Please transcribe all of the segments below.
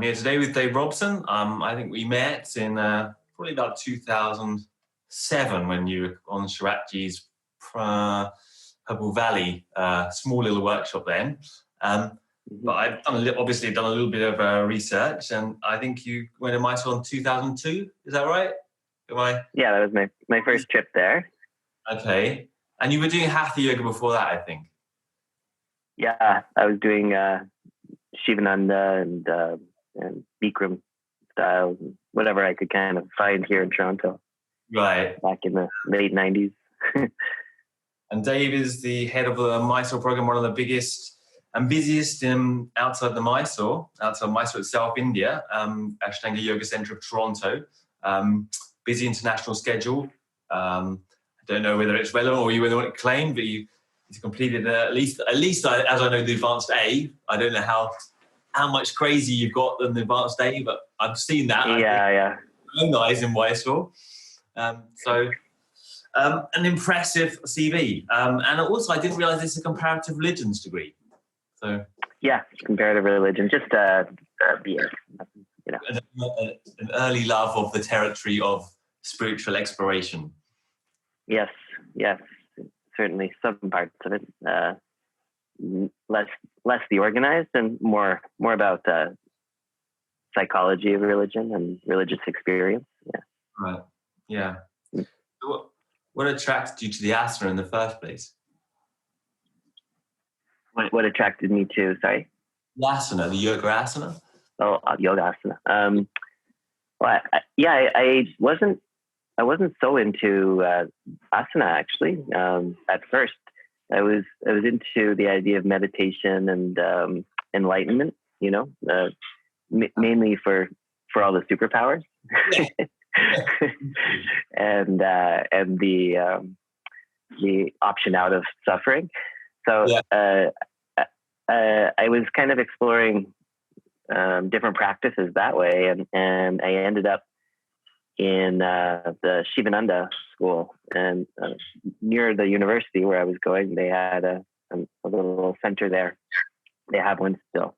I'm here today with Dave Robson. I think we met in probably about 2007 when you were on Shiratji's Herbal Valley, small little workshop then. But I've obviously done a little bit of research, and I think you went to Mysore in 2002. Is that right? Yeah, that was my first trip there. Okay. And you were doing Hatha yoga before that, I think. Yeah, I was doing Shivananda and Bikram styles, and whatever I could kind of find here in Toronto. Right. Back in the late 90s. And Dave is the head of the Mysore program, one of the biggest and busiest outside Mysore itself, India, Ashtanga Yoga Centre of Toronto. Busy international schedule. I don't know whether it's relevant or you were the one that claimed, but you completed at least as I know, the advanced A. I don't know how much crazy you've got than the advanced A, but I've seen that. Yeah. Own eyes in Mysore. An impressive CV. And also, I didn't realise it's a comparative religions degree. So yeah, comparative religion, just BS. An early love of the territory of spiritual exploration. Yes, certainly some parts of it. Less the organized and more about psychology of religion and religious experience. Yeah. Right. Yeah. So what attracted you to the asana in the first place? What attracted me to, sorry? The asana, the yoga asana. Oh, yoga asana. I wasn't so into asana actually. At first, I was into the idea of meditation and enlightenment. Mainly for all the superpowers, and the option out of suffering. So I was kind of exploring different practices that way, and I ended up in the Shivananda school, and near the university where I was going, they had a little center there. They have one still,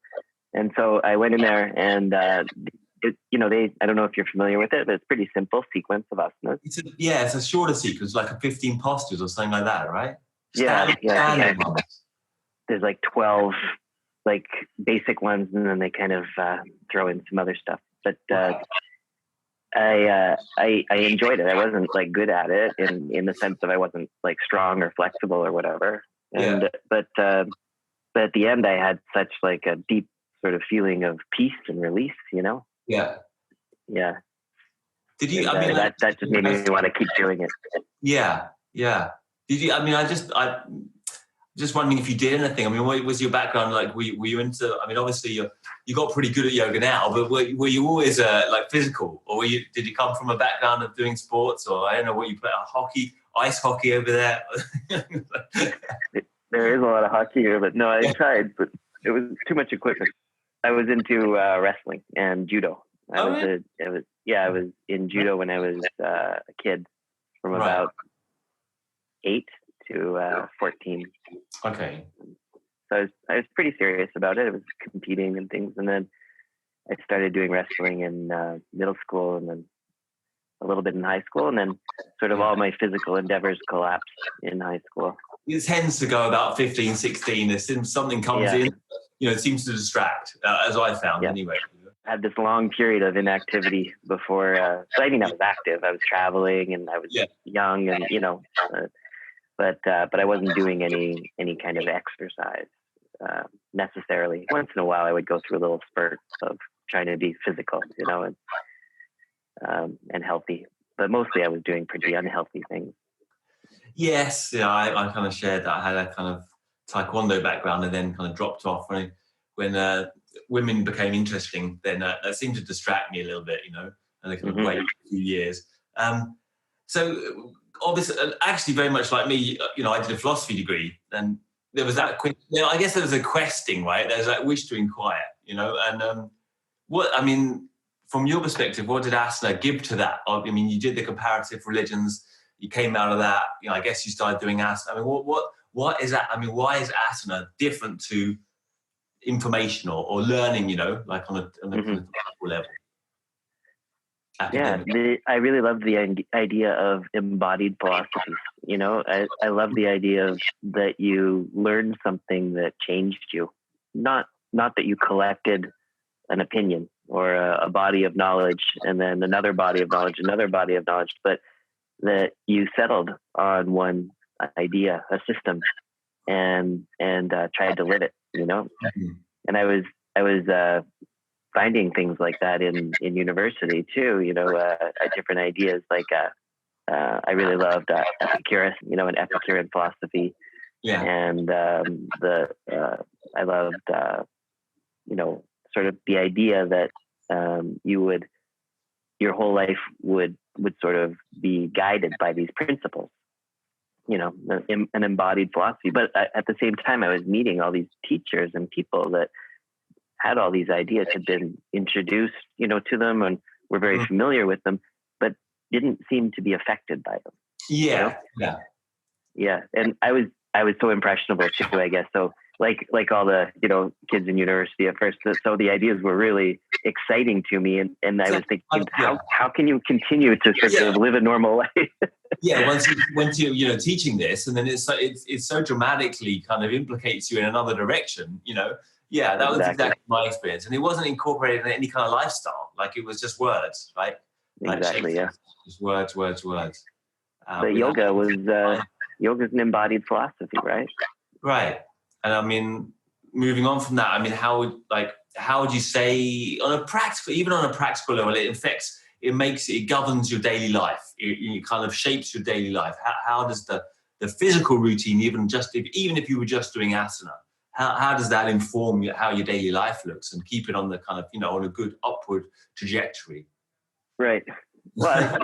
and so I went in there, and I don't know if you're familiar with it, but it's pretty simple sequence of asanas. It's a shorter sequence, like a 15 postures or something like that, right? Yeah. There's like 12 like basic ones, and then they kind of throw in some other stuff. But I enjoyed it. I wasn't like good at it in the sense that I wasn't like strong or flexible or whatever. But at the end, I had such like a deep sort of feeling of peace and release. Yeah. Did you? That just made me want to keep doing it. Yeah. Did you? I'm just wondering if you did anything. What was your background like? Were you into? Obviously you got pretty good at yoga now, but were you always like physical, or did you come from a background of doing sports, or I don't know what you play, ice hockey over there? There is a lot of hockey here, but no, I tried, but it was too much equipment. I was into wrestling and judo. I was in judo when I was a kid, from about 8 to 14. Okay. So I was pretty serious about it. I was competing and things, and then I started doing wrestling in middle school, and then a little bit in high school, and then sort of all my physical endeavors collapsed in high school. It tends to go about 15, 16. As soon as something comes in, it seems to distract, as I found anyway. I had this long period of inactivity before. I was active. I was traveling, and I was young, and but I wasn't doing any kind of exercise necessarily. Once in a while, I would go through a little spurt of trying to be physical, and healthy. But mostly, I was doing pretty unhealthy things. Yes, I kind of shared that. I had a kind of taekwondo background, and then kind of dropped off when women became interesting. Then that seemed to distract me a little bit, and I kind of waited a few years. So obviously, actually, very much like me, I did a philosophy degree, and there was that. I guess there was a questing, right? There's that wish to inquire, and from your perspective, what did asana give to that? You did the comparative religions. You came out of that. I guess you started doing asana. What is that? Why is asana different to information or learning, like on a kind of technical level. Yeah, Academic. I really love the idea of embodied philosophies. I love the idea of that you learned something that changed you, not that you collected an opinion or a body of knowledge and then another body of knowledge, but that you settled on one idea, a system, and tried to live it. And I was finding things like that in university too. Different ideas like I really loved Epicurus, an Epicurean philosophy, and I loved sort of the idea that your whole life would sort of be guided by these principles. An embodied philosophy. But at the same time, I was meeting all these teachers and people that had all these ideas, had been introduced, to them, and were very familiar with them, but didn't seem to be affected by them. Yeah. And I was so impressionable too, I guess. So like all the kids in university at first, so the ideas were really exciting to me, and I was thinking, how can you continue to sort of live a normal life? Once you teaching this, and then it's so dramatically kind of implicates you in another direction. That was exactly my experience, and it wasn't incorporated in any kind of lifestyle. Like, it was just words, right? Exactly. Like just words. But yoga's an embodied philosophy, right? Right. And I mean, moving on from that, I mean, how would you say on a practical level, it governs your daily life. It kind of shapes your daily life. How does the physical routine, even if you were just doing asana, how does that inform how your daily life looks and keep it on the kind of, on a good upward trajectory? Right. Well,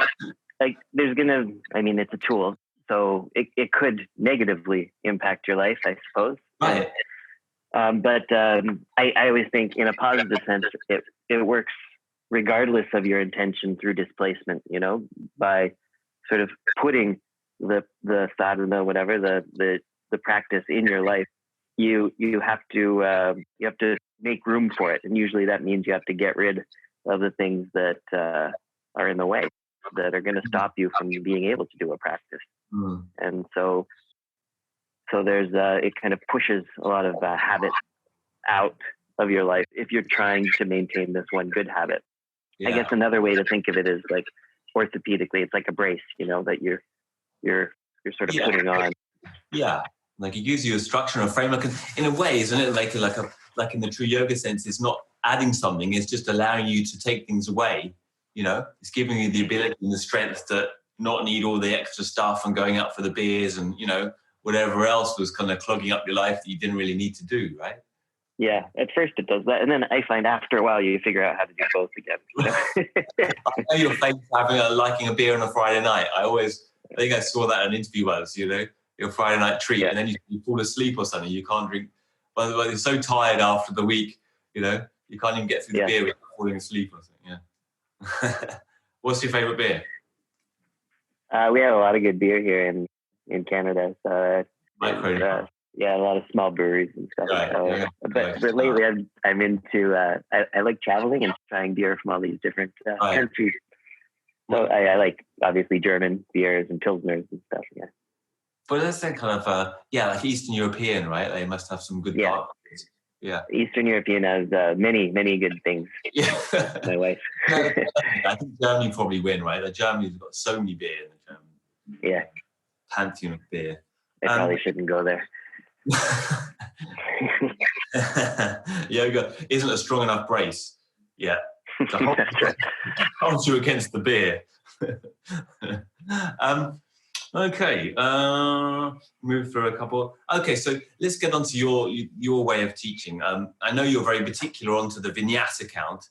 it's a tool. So it could negatively impact your life, I suppose. Right. But I always think in a positive sense, it works regardless of your intention through displacement, by sort of putting the sadhana, whatever, the practice in your life. You have to make room for it. And usually that means you have to get rid of the things that are in the way, that are going to stop you from being able to do a practice. And so there's it kind of pushes a lot of habits out of your life if you're trying to maintain this one good habit. I guess another way to think of it is like orthopedically, it's like a brace, that you're sort of putting on. Yeah, like it gives you a structure and a framework. And in a way, isn't it like in the true yoga sense, it's not adding something; it's just allowing you to take things away. It's giving you the ability and the strength to not need all the extra stuff and going out for the beers and whatever else was kind of clogging up your life that you didn't really need to do, right? Yeah, at first it does that, and then I find after a while you figure out how to do both again. I know you're famous for liking a beer on a Friday night. I think I saw that in an interview once. Your Friday night treat, and then you fall asleep or something. You can't drink. But you're so tired after the week, you can't even get through the beer without falling asleep or something. Yeah. What's your favorite beer? We have a lot of good beer here in Canada. So a lot of small breweries and stuff. Right, but lately I'm into I like traveling and trying beer from all these different countries. So I like obviously German beers and pilsners and stuff. Yeah. But that's that kind of like Eastern European, right? They must have some good dark beers. Yeah. Eastern European has many good things. Yeah. My wife. I think Germany probably win, right? Germany's got so many beer in the German. Yeah. Pantheon of beer. I probably shouldn't go there. Yoga isn't a strong enough brace yet to hold you against the beer. Okay, move through a couple. Okay, so let's get on to your way of teaching. I know you're very particular onto the vinyasa count.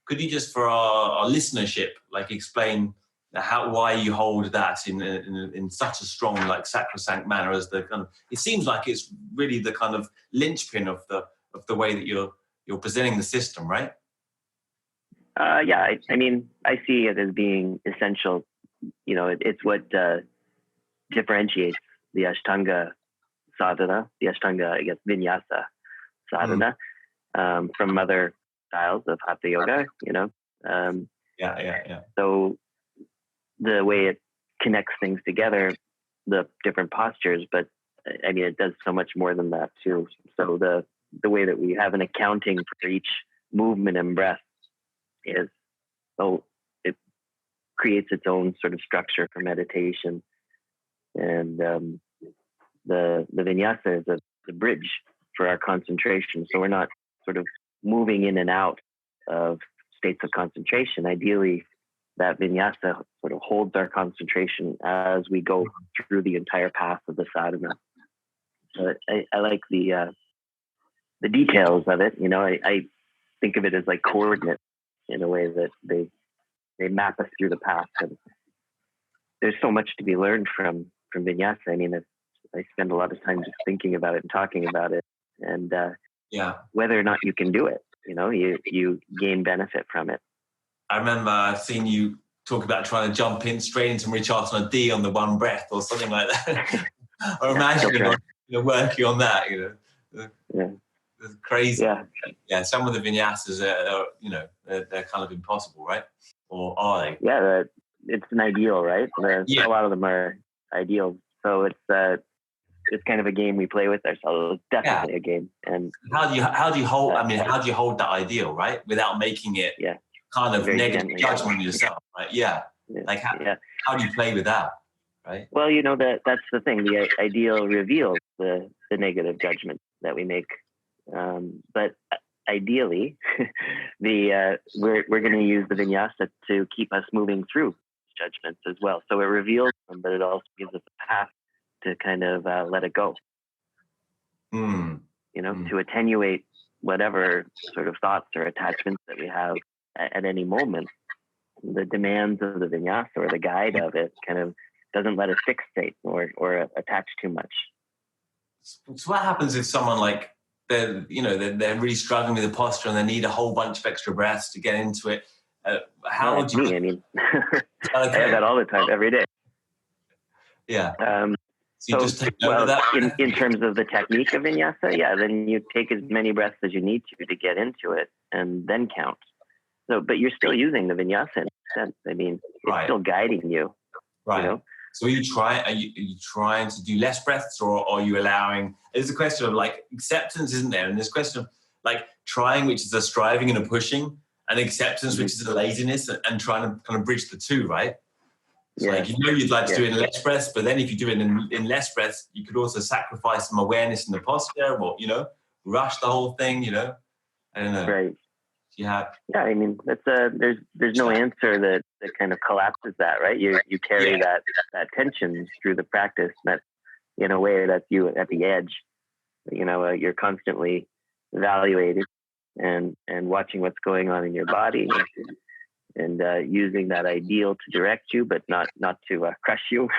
Could you just, for our listenership, explain why you hold that in such a strong, sacrosanct manner as the kind of? It seems like it's really the kind of linchpin of the way that you're presenting the system, right? I see it as being essential. It's what differentiates the Ashtanga sadhana, the Ashtanga, I guess, vinyasa sadhana from other styles of hatha yoga, Um, So the way it connects things together, the different postures, but I mean, it does so much more than that too. So the way that we have an accounting for each movement and breath is, so it creates its own sort of structure for meditation. And the vinyasa is the bridge for our concentration. So we're not sort of moving in and out of states of concentration. Ideally, that vinyasa sort of holds our concentration as we go through the entire path of the sadhana. So I like the details of it. I think of it as like coordinates in a way that they map us through the path. And there's so much to be learned from vinyasa. I mean, I spend a lot of time just thinking about it and talking about it, and whether or not you can do it, you gain benefit from it. I remember seeing you talk about trying to jump in straight into Asana D on the one breath or something like that. Or imagining working on that, It's crazy. Yeah, some of the vinyasas are they're kind of impossible, right? Or are they? Yeah, it's an ideal, right? A lot of them are ideal. So it's kind of a game we play with ourselves. It's definitely a game. And how do you hold? How do you hold that ideal, right, without making it kind of negative judgment on yourself, right? Yeah. Like how do you play with that, right? Well, that's the thing. The ideal reveals the negative judgment that we make. But ideally, we're going to use the vinyasa to keep us moving through judgments as well. So it reveals them, but it also gives us a path to kind of let it go. To attenuate whatever sort of thoughts or attachments that we have at any moment. The demands of the vinyasa or the guide of it kind of doesn't let us fixate or attach too much. So what happens if someone they're really struggling with the posture and they need a whole bunch of extra breaths to get into it? How would you? I mean, I have that all the time, every day. Yeah. So you just take note of that? In terms of the technique of vinyasa, then you take as many breaths as you need to get into it and then count. So, but you're still using the vinyasa in a sense. I mean, it's still guiding you. Right. So are you trying to do less breaths, or are you allowing? There's a question of acceptance, isn't there? And there's a question of trying, which is a striving and a pushing, and acceptance, which is a laziness, and trying to kind of bridge the two, right? So you'd like to do it in less breaths, but then if you do it in less breaths, you could also sacrifice some awareness in the posture, or rush the whole thing. I don't know. Right. Yeah. Yeah. I mean, that's there's no answer that kind of collapses that, right? You carry that tension through the practice. That in a way that's you at the edge. You're constantly evaluated and watching what's going on in your body. And using that ideal to direct you, but not to crush you.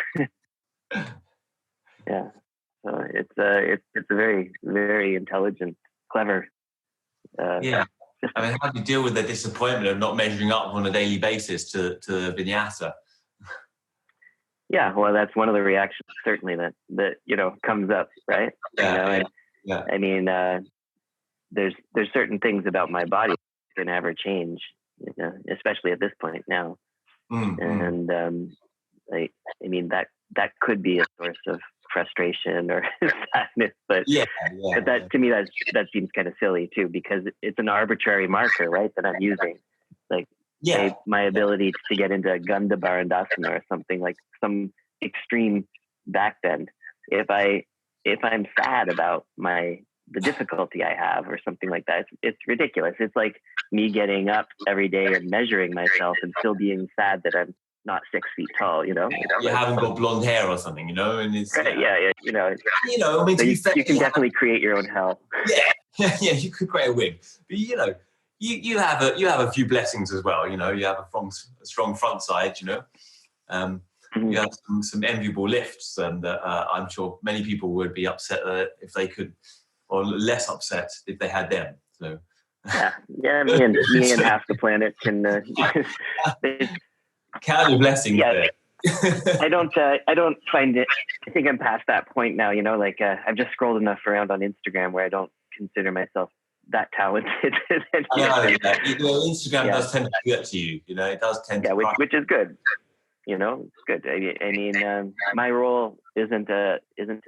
Yeah, so it's a very, very intelligent, clever. How do you deal with the disappointment of not measuring up on a daily basis to vinyasa? Yeah, well, that's one of the reactions certainly that comes up, right? I mean, there's certain things about my body that can never change. Especially at this point now. And I mean that could be a source of frustration or sadness, but that to me that seems kind of silly too, because it's an arbitrary marker, right, that I'm using, my ability to get into Gandha Barandasana or something, like some extreme back bend. If I'm sad about the difficulty I have or something like that, it's ridiculous. It's like me getting up every day and measuring myself and still being sad that I'm not 6 feet tall, You haven't got blonde hair or something, and it's... Right, I mean, so you can definitely create your own hell. Yeah, you could create a wig. But, you have a few blessings as well, You have a strong front side, You have some enviable lifts, and I'm sure many people would be upset if they could, or less upset if they had them. So me and half the planet can count your blessings. Yeah, I don't find it. I think I'm past that point now. I've just scrolled enough around on Instagram where I don't consider myself that talented. Instagram does tend to do that to you. It does tend to. Which is good. It's good. I mean, my role isn't to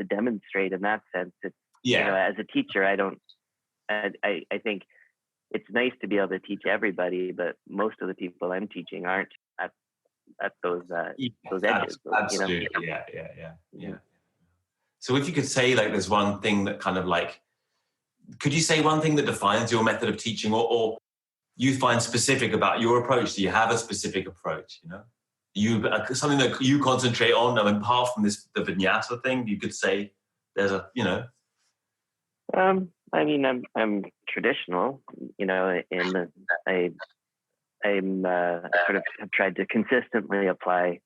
demonstrate in that sense. It's, as a teacher, I think it's nice to be able to teach everybody, but most of the people I'm teaching aren't at those edges. Absolutely. Yeah. So if you could say, like, there's one thing that kind of like, could you say one thing that defines your method of teaching, or you find specific about your approach? Do you have a specific approach? Something that you concentrate on, apart from the vinyasa thing, you could say there's a, I mean, I'm traditional, in that I'm sort of have tried to consistently apply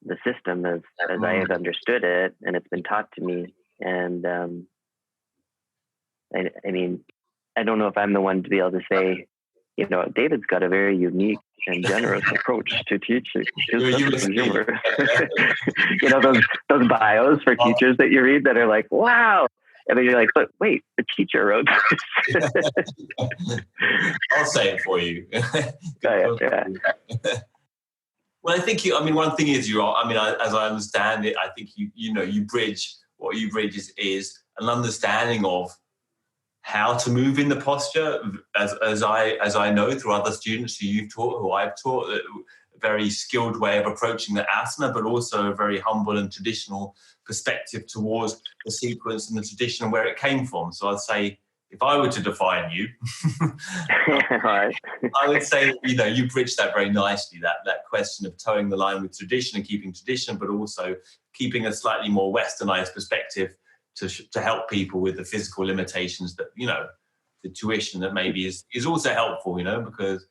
the system as I have understood it, and it's been taught to me. And I mean, I don't know if I'm the one to be able to say, David's got a very unique and generous approach to teaching. His humor. those bios for teachers that you read that are like, wow. And then you're like, but wait, the teacher wrote this. I'll say it for you. Yeah. Well, I think one thing is as I understand it, I think you bridge, what you bridge is an understanding of how to move in the posture, as I know through other students who you've taught, who I've taught, a very skilled way of approaching the asana, but also a very humble and traditional perspective towards the sequence and the tradition and where it came from. So I'd say, if I were to define you, right. I would say, you bridge that very nicely, that question of towing the line with tradition and keeping tradition, but also keeping a slightly more westernized perspective to help people with the physical limitations that, the tuition that maybe is also helpful, because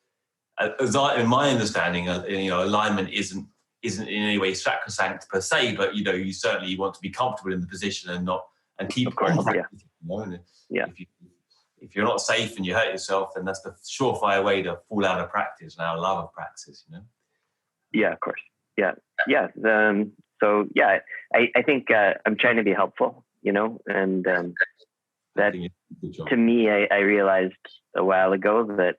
in my understanding, alignment isn't in any way sacrosanct per se, but, you certainly want to be comfortable in the position and keep on practicing, If you're not safe and you hurt yourself, then that's the surefire way to fall out of practice and out of love of practice, Yeah, of course. Yeah. I think I'm trying to be helpful, and that to me, I realized a while ago that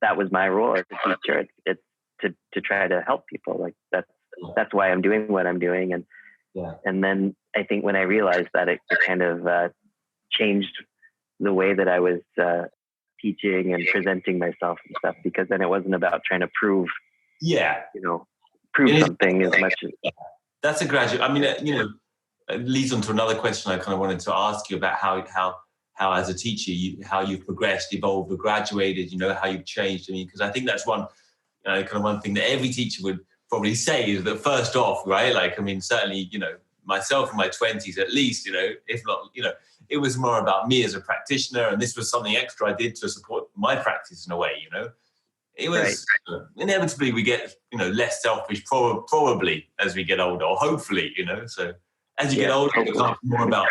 that was my role as a teacher. It's to try to help people. Like that's why I'm doing what I'm doing. And then I think when I realized that, it kind of changed the way that I was teaching and presenting myself and stuff, because then it wasn't about trying to prove something as much as. That's a graduate. It leads on to another question I kind of wanted to ask you about how as a teacher, how you've progressed, evolved, or graduated, how you've changed. Because I think that's one thing that every teacher would probably say is that first off, right? Certainly, myself in my 20s at least, if not, it was more about me as a practitioner, and this was something extra I did to support my practice in a way, It was inevitably we get, less selfish probably as we get older, or hopefully, So as you get older, it becomes more about,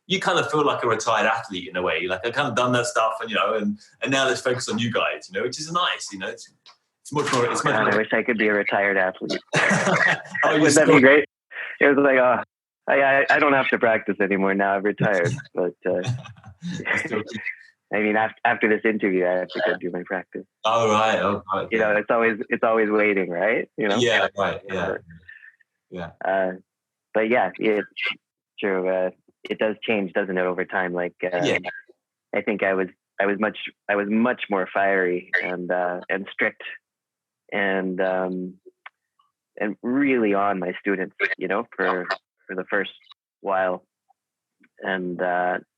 you kind of feel like a retired athlete in a way. Like, I've kind of done that stuff, and now let's focus on you guys, which is nice, It's much more. I wish I could be a retired athlete. Wouldn't that be great? It was like, I don't have to practice anymore now. I've retired, but after this interview, I have to go do my practice. Oh right. It's always waiting, right? Yeah, right. Yeah. But yeah, it's true. It does change, doesn't it, over time? Like, I think I was much more fiery and strict and really on my students, for the first while, and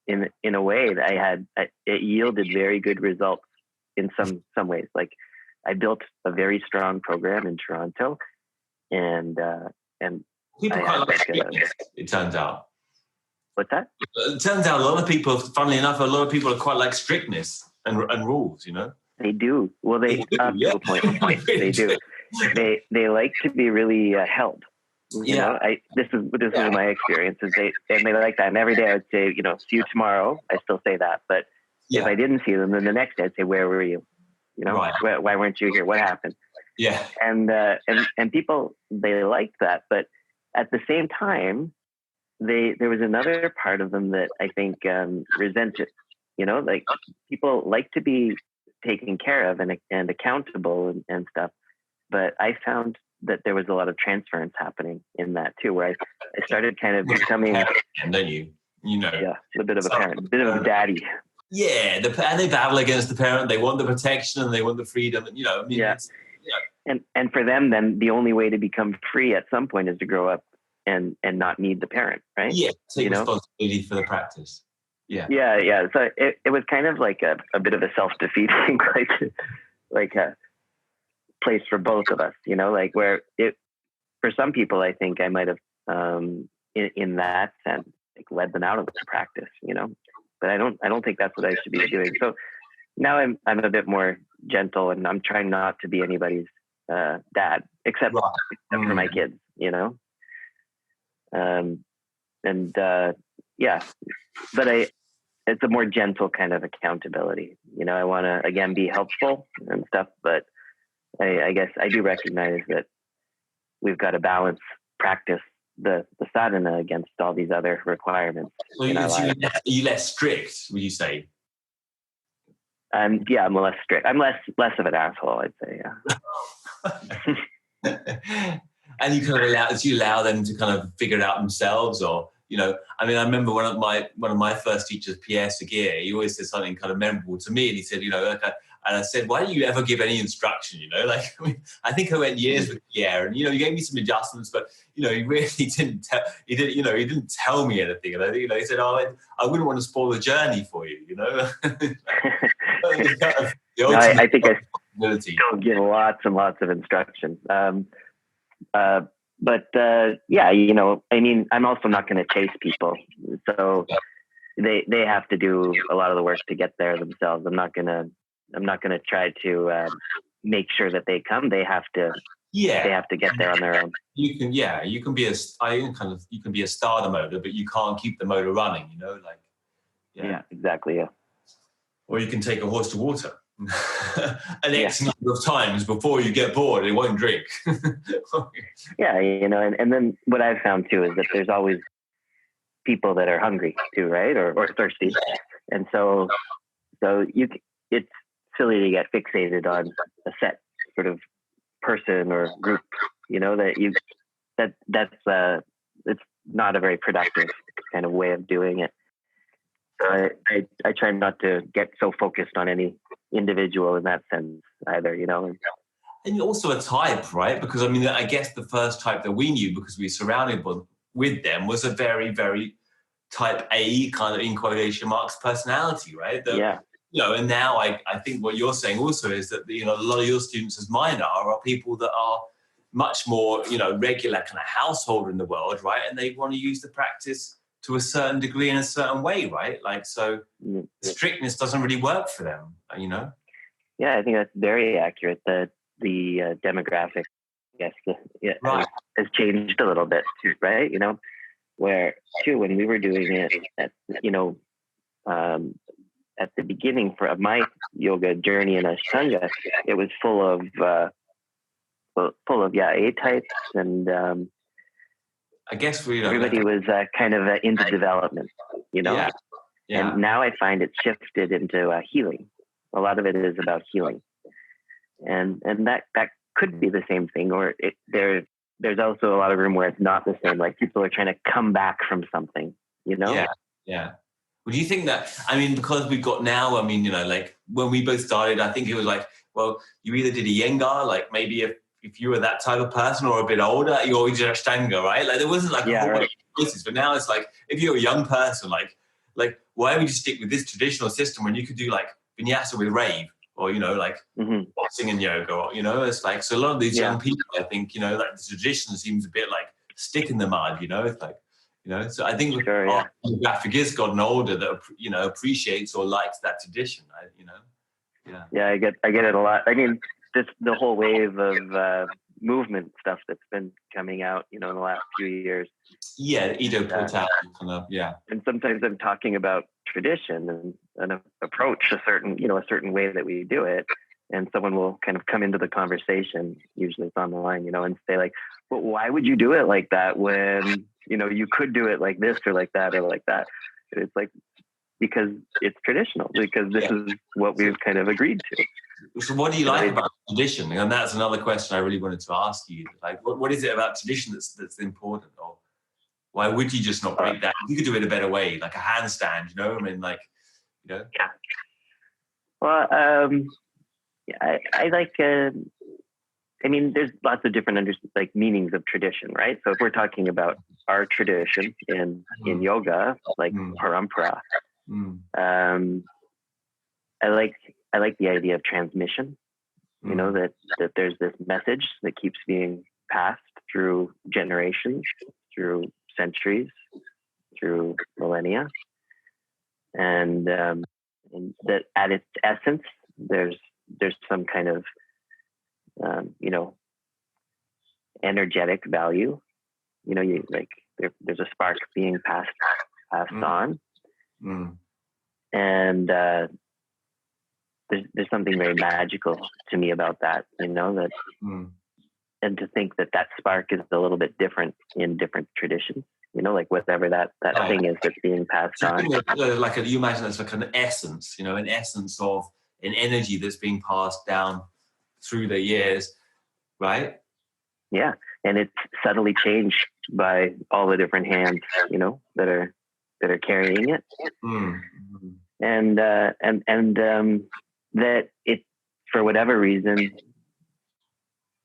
in a way that it yielded very good results in some ways. Like, I built a very strong program in Toronto, and people quite like strictness, it turns out. What's that? It turns out a lot of people, funnily enough, are quite like strictness and rules, They do. Well, they do. They do. They like to be really held. This is my experience. They like that. And every day I would say, see you tomorrow. I still say that. But if I didn't see them, then the next day I'd say, where were you? Why weren't you here? What happened? Yeah. And people, they liked that. But at the same time, there was another part of them that I think resented, like people like to be taken care of and accountable and stuff. But I found that there was a lot of transference happening in that too, where I started kind of becoming, don't you? Yeah, a bit of a parent, a bit of a daddy. Yeah, and they battle against the parent. They want the protection and they want the freedom. And, And for them, then the only way to become free at some point is to grow up and not need the parent, right? Yeah, take responsibility for the practice. Yeah. So it was kind of like a bit of a self-defeating, like a place for both of us, like where for some people, I think I might have, in that sense, like led them out of the practice, but I don't think that's what I should be doing. So now I'm a bit more gentle, and I'm trying not to be anybody's dad, except for my kids, but it's a more gentle kind of accountability. I want to, again, be helpful and stuff, but I guess I do recognize that we've got to balance practice the sadhana against all these other requirements. So are you less strict, would you say? I'm less strict. I'm less of an asshole, I'd say. Yeah. And you kind of allow them to kind of figure it out themselves, or I remember one of my first teachers, Pierre Seguier, he always said something kind of memorable to me, and he said, and I said, why don't you ever give any instruction? I think I went years with Pierre, and he gave me some adjustments, but he really didn't tell. He didn't tell me anything. And I think he said, I wouldn't want to spoil the journey for you. I think I still give lots and lots of instruction. But I'm also not going to chase people, so they have to do a lot of the work to get there themselves. I'm not gonna try to make sure that they come. They have to. Yeah. They have to get there on their own. You can be a starter motor, but you can't keep the motor running. Yeah, exactly. Yeah. Or you can take a horse to water an X number of times before you get bored. It won't drink. And then what I've found too is that there's always people that are hungry too, right? Or thirsty. And so it's silly to get fixated on a set sort of person or group, that's it's not a very productive kind of way of doing it. So I try not to get so focused on any individual in that sense either, And you're also a type, right? Because I guess the first type that we knew, because we were surrounded with them, was a very, very type A kind of, in quotation marks, personality, right? And now I think what you're saying also is that a lot of your students, as mine are people that are much more regular kind of householder in the world, right? And they want to use the practice to a certain degree in a certain way, right? Strictness doesn't really work for them, Yeah, I think that's very accurate. The demographic, I guess, has changed a little bit, right? Where too, when we were doing it at the beginning of my yoga journey in Ashtanga, it was full of A types, and I guess everybody was kind of into development, Yeah. And now I find it's shifted into healing. A lot of it is about healing, and that could be the same thing, or there's also a lot of room where it's not the same. Like people are trying to come back from something, Yeah. Well, do you think that, because we've got now, when we both started, I think it was like, well, you either did a Iyengar, like maybe if you were that type of person, or a bit older, you always did Ashtanga, right? Like there wasn't like a whole bunch of choices, but now it's like, if you're a young person, like why would you stick with this traditional system when you could do like vinyasa with rave, or, boxing and yoga, or, it's like, so a lot of these young people, I think, like the tradition seems a bit like stick in the mud, it's like, so I think our demographic has gotten older that, appreciates or likes that tradition, right? Yeah, I get it a lot. Just the whole wave of movement stuff that's been coming out, in the last few years. Yeah, Ido Portal, And sometimes I'm talking about tradition and an approach, a certain way that we do it. and someone will kind of come into the conversation, usually it's online, and say like, but why would you do it like that when, you could do it like this or like that or like that? And it's like, because it's traditional, because this is what we've kind of agreed to. So what do you like about tradition? And that's another question I really wanted to ask you. Like, what is it about tradition that's important? Or why would you just not break that? You could do it a better way, like a handstand, I mean, like, Yeah. Well, I like, there's lots of different meanings of tradition, right? So if we're talking about our tradition in yoga, like parampara, I like the idea of transmission, that there's this message that keeps being passed through generations, through centuries, through millennia. And that at its essence, there's some kind of, energetic value. There's a spark being passed on. And there's something very magical to me about that, and to think that spark is a little bit different in different traditions, like whatever that thing is that's being passed on. Like you imagine it's like an essence, an essence of an energy that's being passed down through the years, right? Yeah, and it's subtly changed by all the different hands, that are carrying it. And that it, for whatever reason,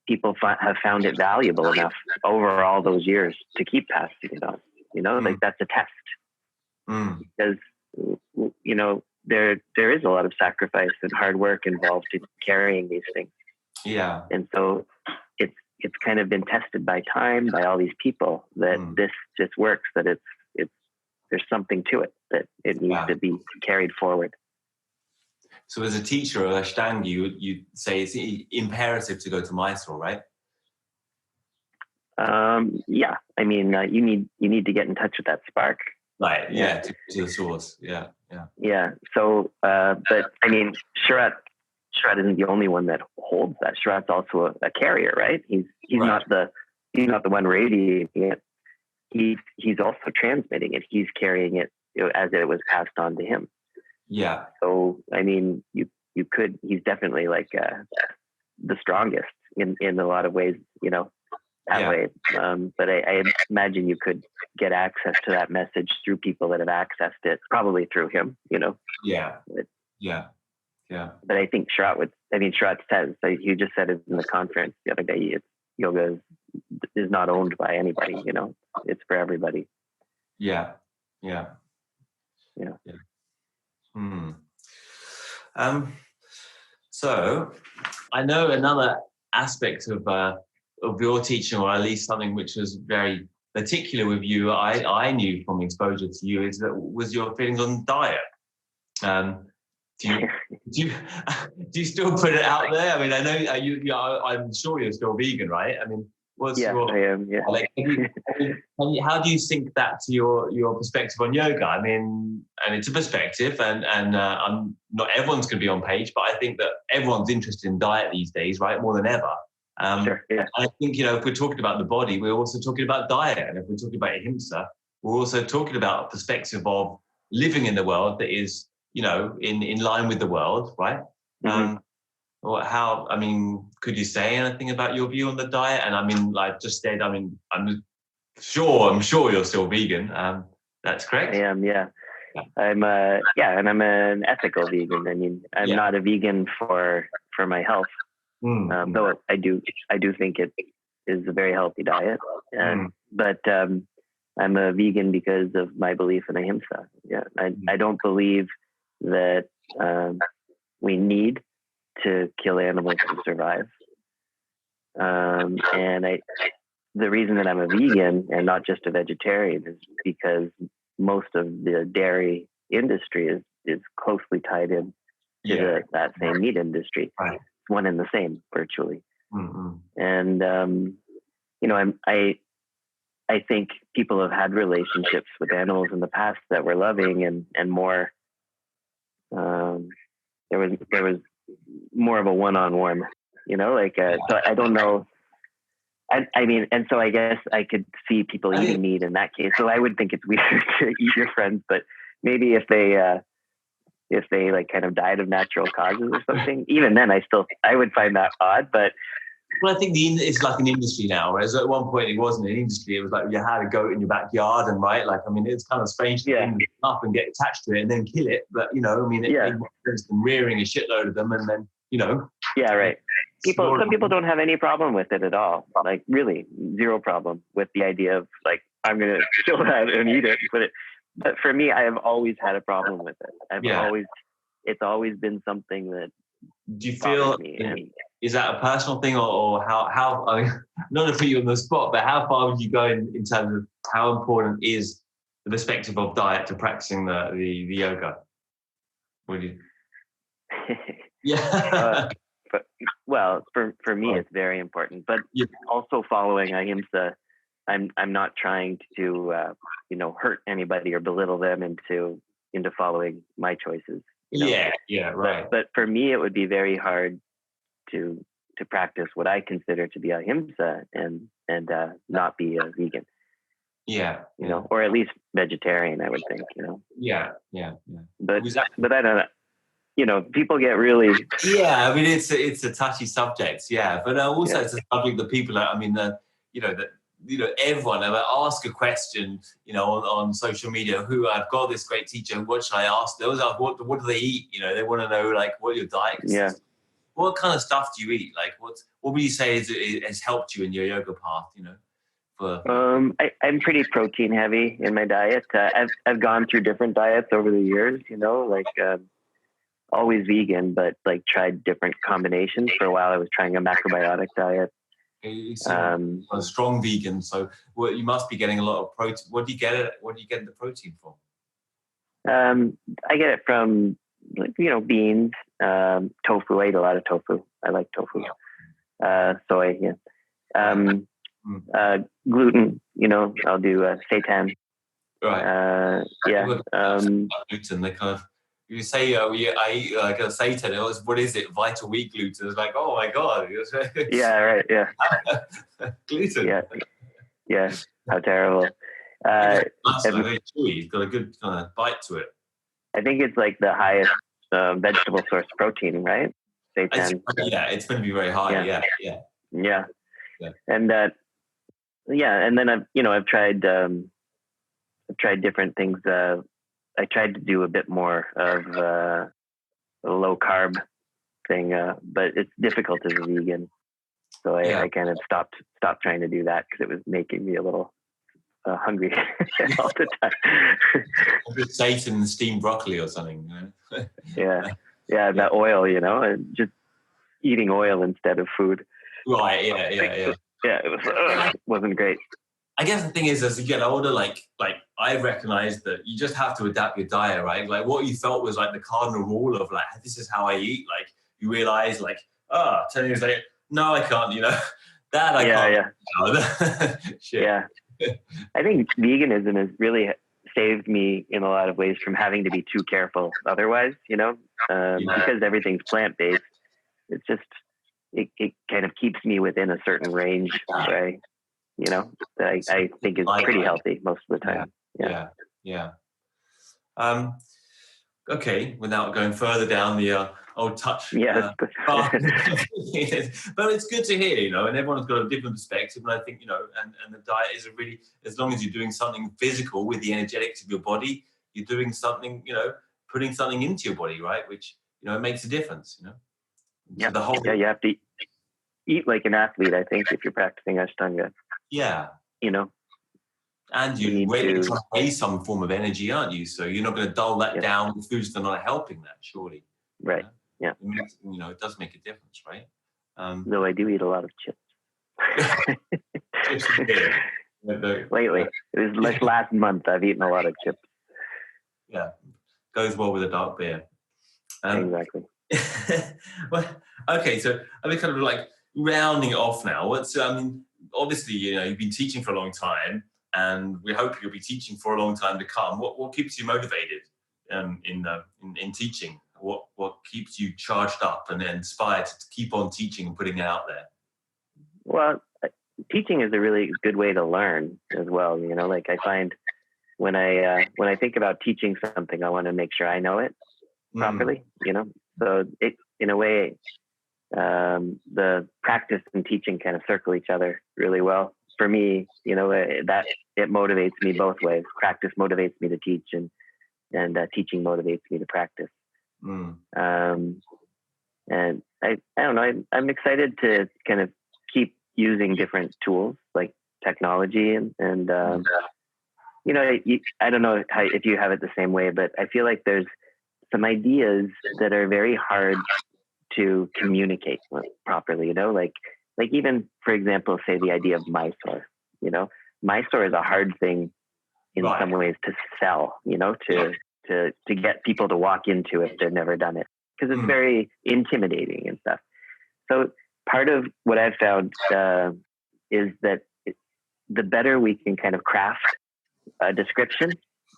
people have found it valuable enough over all those years to keep passing it on. Like that's a test. Because there is a lot of sacrifice and hard work involved in carrying these things. Yeah. And so it's kind of been tested by time, by all these people, that this works, that it's there's something to it, that it needs to be carried forward. So as a teacher of Ashtanga, you say it's imperative to go to Mysore, right? Yeah. You need to get in touch with that spark. Right. Yeah. To the source. Yeah. Yeah. Yeah. So, but Sharat isn't the only one that holds that. Sharat's also a carrier, right? He's right. He's not the one radiating it. He's also transmitting it. He's carrying it, as it was passed on to him. Yeah. So, you could, he's definitely like the strongest in a lot of ways, that way. But I imagine you could get access to that message through people that have accessed it, probably through him, Yeah. But, yeah. But I think Sharat says, he just said it in the conference the other day, yoga is not owned by anybody, it's for everybody. Yeah. So I know another aspect of your teaching, or at least something which was very particular with you, I knew from exposure to you, was your feelings on diet. Do you still put it out there? I know I'm sure you're still vegan, right? I am. Yeah. How do you sync that to your perspective on yoga? And it's a perspective, and I'm not everyone's going to be on page, but I think that everyone's interested in diet these days, right, more than ever. Sure. Yeah. I think if we're talking about the body, we're also talking about diet, and if we're talking about ahimsa, we're also talking about a perspective of living in the world that is, in line with the world, right? Mm-hmm. Could you say anything about your view on the diet? And just said, I'm sure you're still vegan. That's correct. I am, yeah. I'm and I'm an ethical vegan. I'm not a vegan for my health, though I do think it is a very healthy diet. But I'm a vegan because of my belief in ahimsa. Yeah, I don't believe that we need to kill animals to survive. And the reason that I'm a vegan and not just a vegetarian is because most of the dairy industry is closely tied in to that same meat industry. Right. It's one and the same, virtually. Mm-hmm. And I think people have had relationships with animals in the past that were loving and more. There was more of a one-on-one, you know, like, so I don't know. I mean, and so I guess I could see people eating meat in that case. So I would think it's weird to eat your friends, but maybe if they like kind of died of natural causes or something, even then I would find that odd. But well, I think it's like an industry now, whereas at one point it wasn't an industry. It was like you had a goat in your backyard, and right, like, I mean, it's kind of strange to bring it up and get attached to it and then kill it. But, you know, I mean, it made more sense than rearing a shitload of them and then, you know. Yeah, right. Some people don't have any problem with it at all. Like, really, zero problem with the idea of like, I'm going to kill that and eat it and put it. But for me, I have always had a problem with it. It's always been something that. Do you feel, is that a personal thing or how I mean, not to put you on the spot, but how far would you go in terms of how important is the perspective of diet to practicing the yoga? Would you? Yeah. Well, for me, it's very important, but also following ahimsa, I'm not trying to, hurt anybody or belittle them into following my choices. You know? Yeah, right. But for me, it would be very hard to practice what I consider to be ahimsa and not be a vegan. Yeah. You know, or at least vegetarian, I would think, you know. Yeah. But I don't know. You know, people get really. Yeah, I mean, it's a touchy subject. Yeah, but also it's a subject that people are. I mean, everyone ever ask a question, you know, on social media. Who I've got this great teacher. What should I ask? Those are what do they eat? You know, they want to know like what your diet is. Yeah. What kind of stuff do you eat? Like, what would you say has helped you in your yoga path? You know, I'm pretty protein heavy in my diet. I've gone through different diets over the years. You know, like. Always vegan, but like tried different combinations. For a while, I was trying a macrobiotic diet. A strong vegan, so you must be getting a lot of protein. What do you get the protein from? I get it from beans, tofu. I eat a lot of tofu. I like tofu. Soy, gluten. You know, I'll do seitan. Right. Gluten. They kind of. You say, I eat like a seitan. What is it? Vital wheat gluten. It's like, oh my god. Yeah, right. Yeah. Gluten. Yeah. How terrible. It's very chewy. It's got a good kind of bite to it. I think it's like the highest vegetable source protein, right? Seitan. It's going to be very high. Yeah. And and then I've tried different things. I tried to do a bit more of a low carb thing, but it's difficult as a vegan. So I kind of stopped trying to do that because it was making me a little hungry all the time. Seitan and steamed broccoli or something. You know? That oil, you know, and just eating oil instead of food. Right. Yeah. It wasn't great. I guess the thing is, as you get older, like I recognize that you just have to adapt your diet, right? Like what you felt was like the cardinal rule of like, this is how I eat. Like you realize like, 10 years later, no, I can't, you know, that I can't. Shit. Yeah. I think veganism has really saved me in a lot of ways from having to be too careful otherwise, you know, because everything's plant-based. It's just, it kind of keeps me within a certain range, right? You know, I think is pretty healthy most of the time. Yeah. Okay, without going further down the old touch. But it's good to hear, you know, and everyone's got a different perspective. And I think, you know, and the diet is as long as you're doing something physical with the energetics of your body, you're doing something, you know, putting something into your body, right? Which, you know, it makes a difference, you know. So you have to eat like an athlete, I think, if you're practicing Ashtanga. Yeah. You know. And you're trying to raise some form of energy, aren't you? So you're not going to dull that down with foods that are not helping that, surely. Right. Yeah. It does make a difference, right? Though I do eat a lot of chips. Lately. It was like last month I've eaten a lot of chips. Yeah. Goes well with a dark beer. Exactly. Well, okay, so I'm kind of like rounding it off now. Obviously, you know, you've been teaching for a long time, and we hope you'll be teaching for a long time to come. What keeps you motivated in teaching? What keeps you charged up and inspired to keep on teaching and putting it out there? Well, teaching is a really good way to learn as well. Like I find when I think about teaching something, I want to make sure I know it properly. So it, in a way, the practice and teaching kind of circle each other really well. For me, that it motivates me both ways. Practice motivates me to teach, and teaching motivates me to practice. And I don't know. I'm excited to kind of keep using different tools like technology and I don't know if you have it the same way, but I feel like there's some ideas that are very hard to communicate properly, like even, for example, say the idea of Mysore. Mysore is a hard thing in some ways to sell, to get people to walk into if they've never done it, because it's very intimidating and stuff. So part of what I've found is that the better we can kind of craft a description,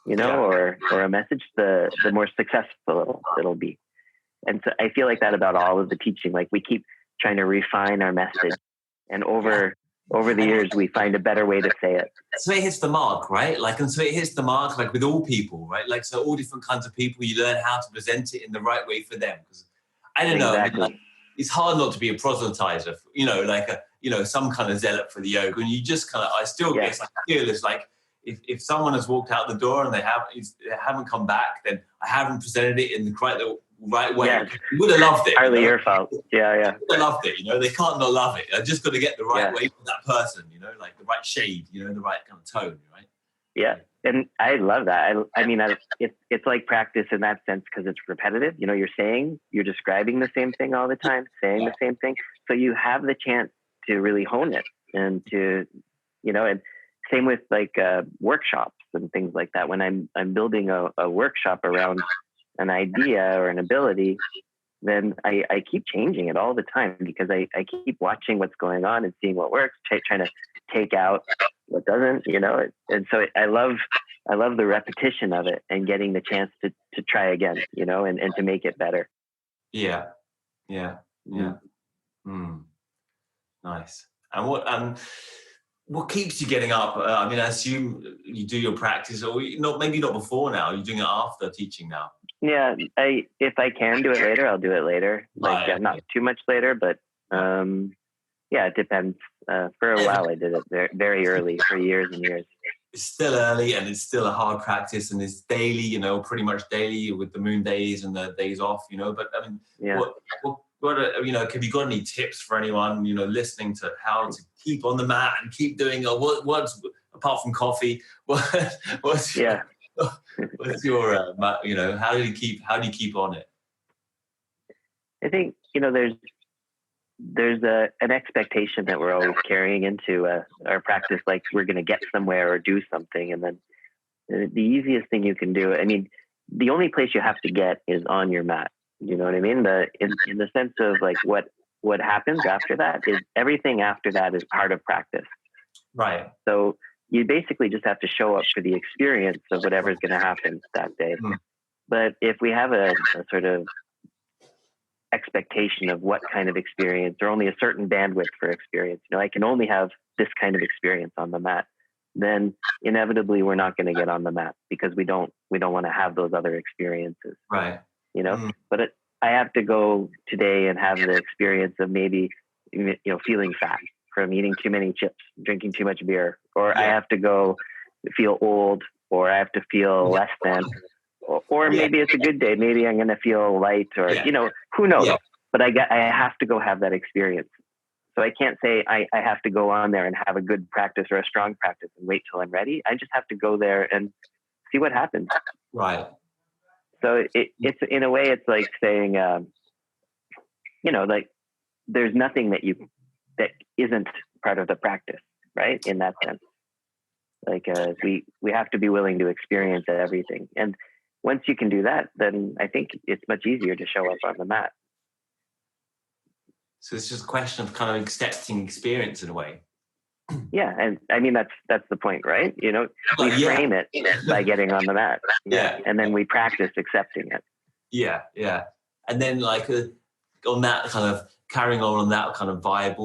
or a message, the more successful it'll be. And so I feel like that about all of the teaching. Like we keep trying to refine our message, and over the years we find a better way to say it. So it hits the mark, right? And so it hits the mark, like with all people, right? Like, so all different kinds of people, you learn how to present it in the right way for them. Because I don't know, like, it's hard not to be a proselytizer, some kind of zealot for the yoga, and you just kind of, I still get feel it's like, if someone has walked out the door and they haven't come back, then I haven't presented it in the right way. Yes. You would have loved it. Partly your fault. Yeah. You would have loved it. They can't not love it. I just got to get the right way for that person. Like the right shade. The right kind of tone. Right. Yeah, and I love that. I mean, it's like practice in that sense because it's repetitive. You're describing the same thing all the time, saying the same thing. So you have the chance to really hone it and to, and same with like workshops and things like that. When I'm building a workshop around an idea or an ability, then I keep changing it all the time because I keep watching what's going on and seeing what works, trying to take out what doesn't, and so I love the repetition of it and getting the chance to try again, and to make it better. Yeah. Nice. And what keeps you getting up? I mean, I assume you do your practice, or maybe not before now. You're doing it after teaching now. Yeah, if I can do it later, I'll do it later. Like not too much later, but it depends. For a while, I did it very, very early for years and years. It's still early, and it's still a hard practice, and it's daily. Pretty much daily with the moon days and the days off. But I mean, what have you got any tips for anyone listening to how to keep on the mat and keep doing? What's apart from coffee? What's your how do you keep on it? I think there's an expectation that we're always carrying into our practice, like we're going to get somewhere or do something, and then the easiest thing you can do, I mean, the only place you have to get is on your mat. You know what I mean? In the sense of like what happens after that is everything after that is part of practice. Right. So you basically just have to show up for the experience of whatever's going to happen that day. But if we have a sort of expectation of what kind of experience, or only a certain bandwidth for experience, I can only have this kind of experience on the mat, then inevitably we're not going to get on the mat because we don't want to have those other experiences. Right. But I have to go today and have the experience of maybe, feeling fat from eating too many chips, drinking too much beer, or I have to go feel old, or I have to feel less than, or maybe it's a good day. Maybe I'm going to feel light, or, who knows, but I have to go have that experience. So I can't say I have to go on there and have a good practice or a strong practice and wait till I'm ready. I just have to go there and see what happens. Right. So it's in a way, it's like saying, like there's nothing that isn't part of the practice, right? In that sense, like we have to be willing to experience everything. And once you can do that, then I think it's much easier to show up on the mat. So it's just a question of kind of accepting experience in a way. Yeah, and I mean that's the point, right? We frame it by getting on the mat, and then we practice accepting it. Yeah, yeah. And then like on that kind of carrying on that kind of vibe,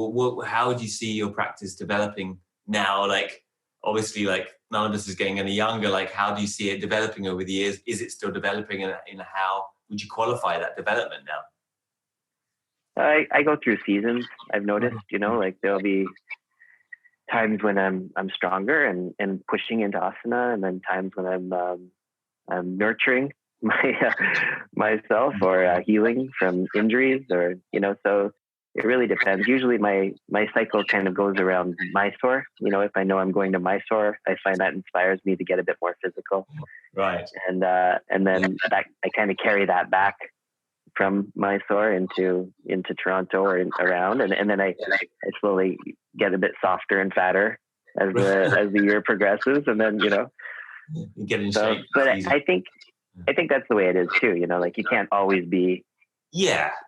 how do you see your practice developing now? Like obviously like none of us is getting any younger. Like how do you see it developing over the years? Is it still developing, and how would you qualify that development now? I go through seasons. I've noticed, like there'll be times when I'm stronger and pushing into asana, and then times when I'm nurturing myself or healing from injuries, or so it really depends. Usually my cycle kind of goes around Mysore. If I know I'm going to Mysore, I find that inspires me to get a bit more physical. Right. And then that I kind of carry that back from Mysore into Toronto or around, and then I slowly get a bit softer and fatter as the year progresses, and then you get in shape. But I think that's the way it is too. Like you can't always be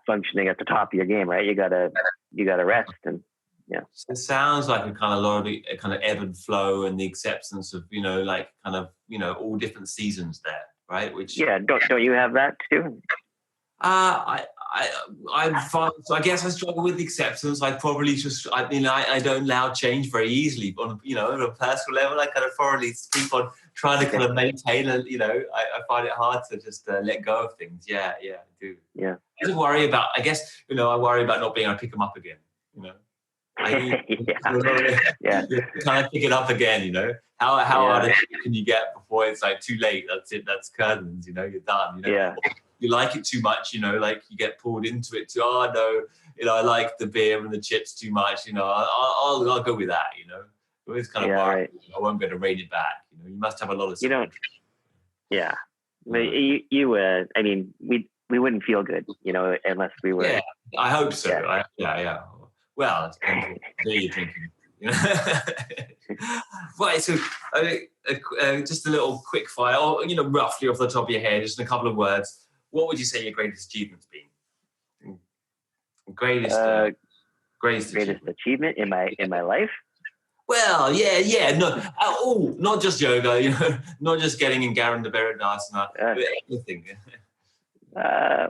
functioning at the top of your game, right? You gotta rest, and So it sounds like a lot of a kind of ebb and flow, and the acceptance of like kind of all different seasons there, right? Which don't you have that too? I'm fine. So I guess I struggle with the acceptance. I probably I don't allow change very easily on on a personal level. I kind of probably keep on trying to kind of maintain, and I find it hard to just let go of things. Yeah, I do. Yeah. I just worry about. I guess I worry about not being able to pick them up again. I kind of pick it up again. How hard can you get before it's like too late? That's it. That's curtains. You're done. You like it too much, like you get pulled into it too. Oh no, I like the beer and the chips too much. I'll go with that. It's kind of right. I won't be able to rein it back. You must have a lot of. You don't. Yeah, you. I mean, we wouldn't feel good, unless we were. Yeah, I hope so. Yeah. Well, it depends what you're drinking. Right, so just a little quick fire, or roughly off the top of your head, just in a couple of words. What would you say your greatest achievement's been? Greatest achievement in my life? Well, yeah. No, not just yoga. Not just getting in Asana, but anything. I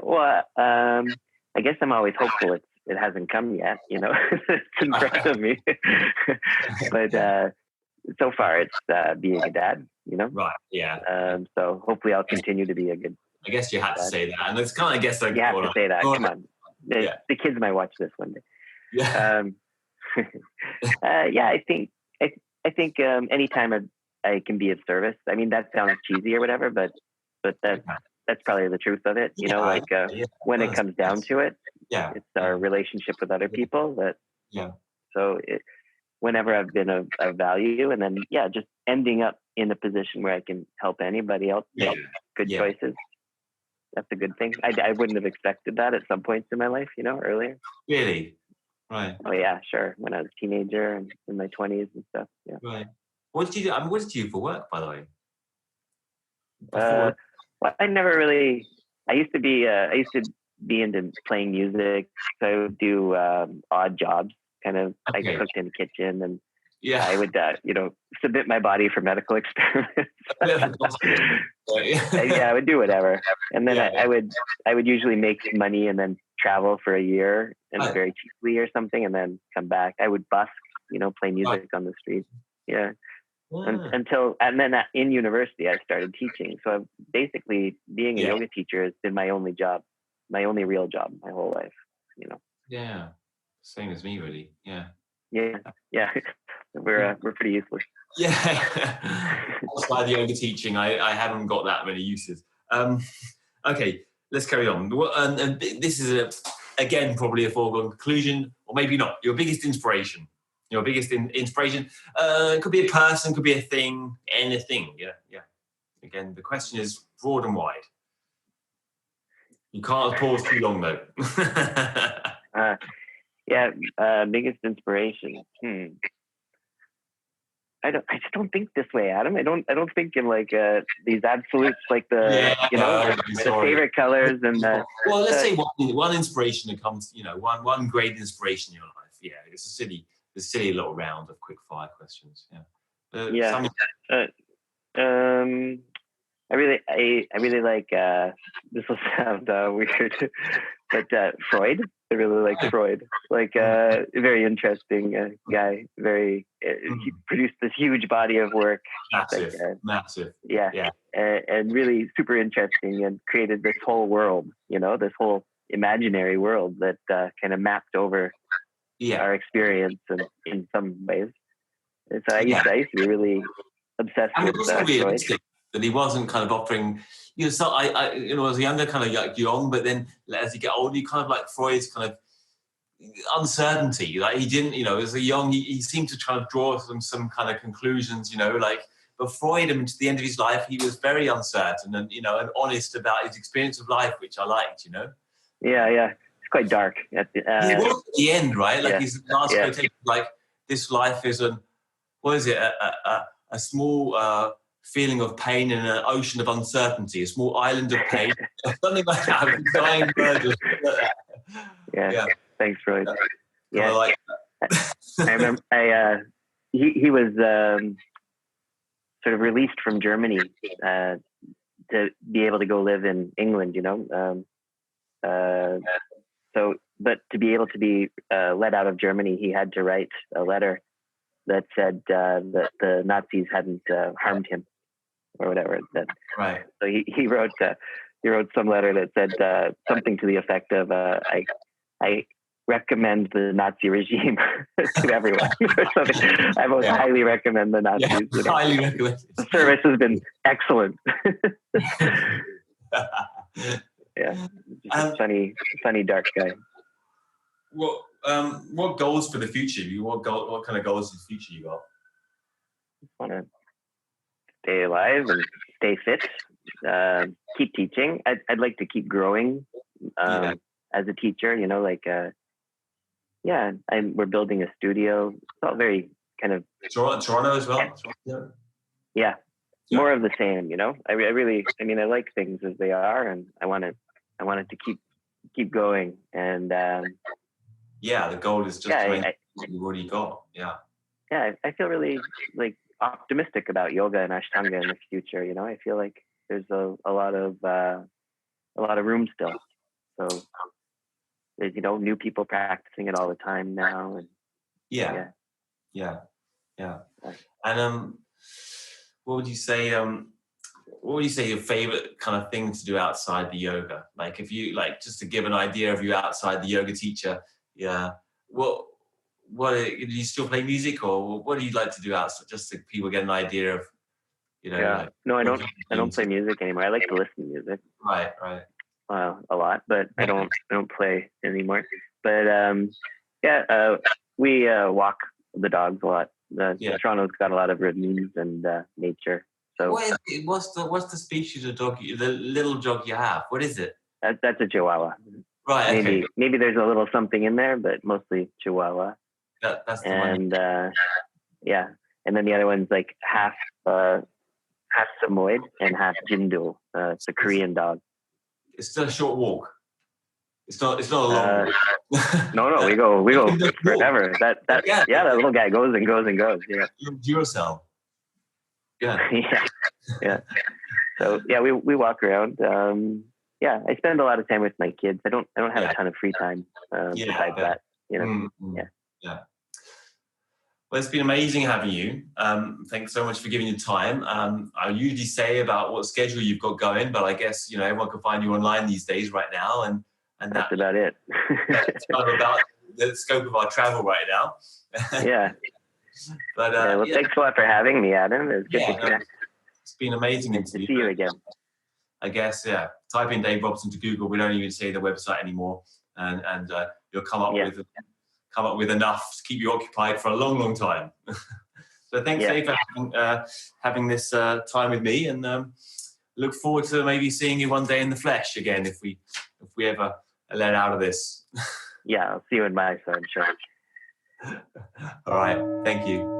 guess I'm always hopeful it hasn't come yet. It's in front of me. But so far, it's being a dad. Right. Yeah. So hopefully, I'll continue to be a good. I guess you had to say that, and it's kind of, I guess, like you have to say that. Come on, the kids might watch this one day. Yeah. I think anytime I can be of service. I mean, that sounds cheesy or whatever, but that's probably the truth of it. When it comes down to it, it's our relationship with other people that. Yeah. So whenever I've been of value, and then just ending up in a position where I can help anybody else make good choices. That's a good thing. I wouldn't have expected that at some points in my life, earlier. Really? Right. Oh yeah, sure. When I was a teenager and in my 20s and stuff. Yeah. Right. What did you do? What did you do for work, by the way? Well, I never really. I used to be into playing music, so I would do odd jobs. Kind of, okay. I cooked in the kitchen, and I would, submit my body for medical experiments. I would do whatever, and then I would usually make money and then travel for a year and very cheaply or something, and then come back. I would busk, play music on the street. Yeah. And then in university, I started teaching. So I've basically being a yoga teacher has been my only job, my only real job, my whole life. Yeah. Same as me, really. Yeah. We're pretty useless. Yeah. Outside the yoga teaching, I haven't got that many uses. Okay, let's carry on. And this is again probably a foregone conclusion, or maybe not. Your biggest inspiration. Your biggest inspiration. Could be a person, could be a thing, anything. Yeah. Again, the question is broad and wide. You can't pause too long though. Biggest inspiration. I just don't think this way, Adam. I don't think in like these absolutes, like the favorite colors and the. Well, let's say one inspiration that comes, one great inspiration in your life. Yeah, it's a silly little round of quick fire questions. Yeah. I really like, this will sound weird, but Freud. I really like Freud. Like a very interesting guy. Very he produced this huge body of work. Massive, like, massive. Yeah, Yeah. And really super interesting, and created this whole world. This whole imaginary world that kind of mapped over our experience in some ways. And so I used to be really obsessed And with it was also Freud. realistic that he wasn't kind of offering, so as a younger kind of like young, but then as you get older, you kind of like Freud's kind of uncertainty. Like he didn't, as a young, he seemed to try to draw some kind of conclusions, but Freud, to the end of his life, he was very uncertain and, and honest about his experience of life, which I liked, Yeah. It's quite dark at the, it was at the end, right? Like his last quotation, like, this life is a small feeling of pain in an ocean of uncertainty, a small island of pain, something like that. I'm dying bird. Yeah. Thanks, Freud. Yeah. Like I remember. He was sort of released from Germany to be able to go live in England. But to be able to be let out of Germany, he had to write a letter that said that the Nazis hadn't harmed him, or whatever. Right. So he wrote some letter that said something to the effect of I recommend the Nazi regime to everyone. Or something. I most highly recommend the Nazis. Highly recommend. The service has been excellent. Just a funny dark guy. Well, what goals for the future? What kind of goals for the future you got? Just want to stay alive and stay fit. Keep teaching. I'd like to keep growing as a teacher. We're building a studio. It's all very kind of Toronto as well. Yeah. More of the same. I really. I like things as they are, and I want it to keep going. And the goal is just to make what you've already got. Yeah. Yeah, I feel really optimistic about yoga and Ashtanga in the future. I feel like there's a lot of room still. So there's new people practicing it all the time now, and yeah. And what would you say? What would you say your favorite kind of thing to do outside the yoga? Like, if you just to give an idea of you outside the yoga teacher, what do you still play music, or what do you like to do outside, just so people get an idea of, No, I don't play music anymore. I like to listen to music. Right. A lot, but I don't play anymore. But we walk the dogs a lot. Toronto's got a lot of ravines and nature. So what's the species of dog? The little dog you have? What is it? That's a Chihuahua. Right. Maybe there's a little something in there, but mostly Chihuahua. That's the one. And then the other one's like half Samoyed and half Jindul. It's a Korean dog. It's still a short walk. It's not a long walk. No, we go forever. That little guy goes and goes and goes. Yeah. Duracell. Yeah. Yeah. So we walk around. I spend a lot of time with my kids. I don't have a ton of free time besides that. Yeah. Well, it's been amazing having you. Thanks so much for giving your time. I usually say about what schedule you've got going, but I guess everyone can find you online these days right now, and that's about it. That's kind of about the scope of our travel right now. Yeah. But thanks a lot for having me, Adam. It's good to connect. It's been amazing to see you again. I guess type in Dave Robson to Google. We don't even say the website anymore, and you'll come up with enough to keep you occupied for a long, long time. So thanks, Dave, for having this time with me, and look forward to maybe seeing you one day in the flesh again if we ever let out of this. Yeah, I'll see you in Mysore, I'm sure. All right. Thank you.